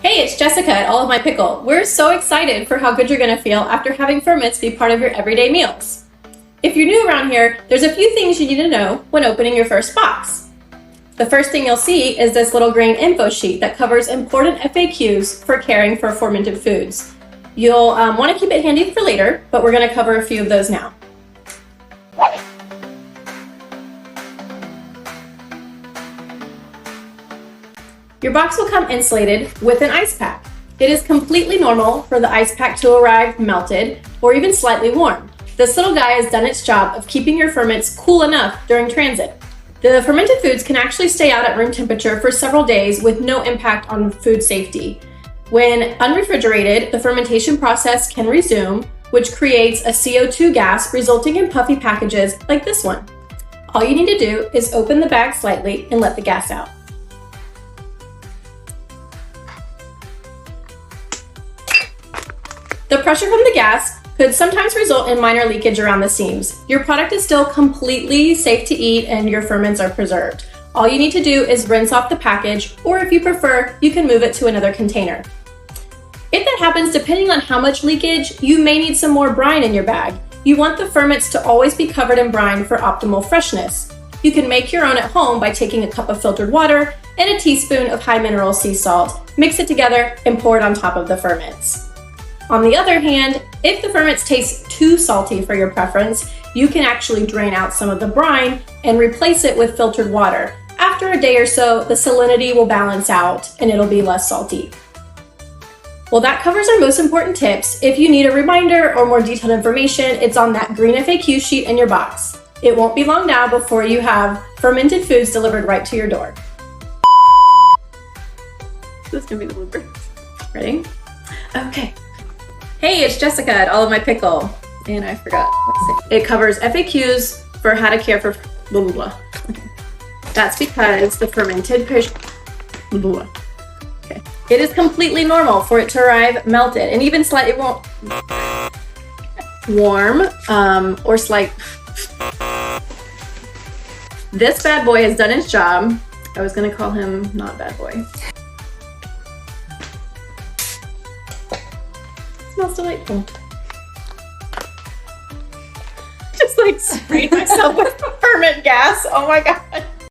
Hey, it's Jessica at Olive My Pickle. We're so excited for how good you're going to feel after having ferments be part of your everyday meals. If you're new around here, there's a few things you need to know when opening your first box. The first thing you'll see is this little green info sheet that covers important FAQs for caring for fermented foods. You'll want to keep it handy for later, but we're going to cover a few of those now. Your box will come insulated with an ice pack. It is completely normal for the ice pack to arrive melted or even slightly warm. This little guy has done its job of keeping your ferments cool enough during transit. The fermented foods can actually stay out at room temperature for several days with no impact on food safety. When unrefrigerated, the fermentation process can resume, which creates a CO2 gas resulting in puffy packages like this one. All you need to do is open the bag slightly and let the gas out. The pressure from the gas could sometimes result in minor leakage around the seams. Your product is still completely safe to eat and your ferments are preserved. All you need to do is rinse off the package, or if you prefer, you can move it to another container. If that happens, depending on how much leakage, you may need some more brine in your bag. You want the ferments to always be covered in brine for optimal freshness. You can make your own at home by taking a cup of filtered water and a teaspoon of high mineral sea salt, mix it together, and pour it on top of the ferments. On the other hand, if the ferments taste too salty for your preference, you can actually drain out some of the brine and replace it with filtered water. After a day or so, the salinity will balance out and it'll be less salty. Well, that covers our most important tips. If you need a reminder or more detailed information, it's on that green FAQ sheet in your box. It won't be long now before you have fermented foods delivered right to your door. This is gonna be the bloopers. Ready? Okay. Hey, it's Jessica at Olive My Pickle. And I forgot what to say. It covers FAQs for how to care for blah, blah, blah. Okay. That's because the fermented blah, blah, blah. Okay. It is completely normal for it to arrive melted and even slightly warm or slight. This bad boy has done its job. I was gonna call him not bad boy. Smells delightful. Just like sprayed myself with ferment gas. Oh my god.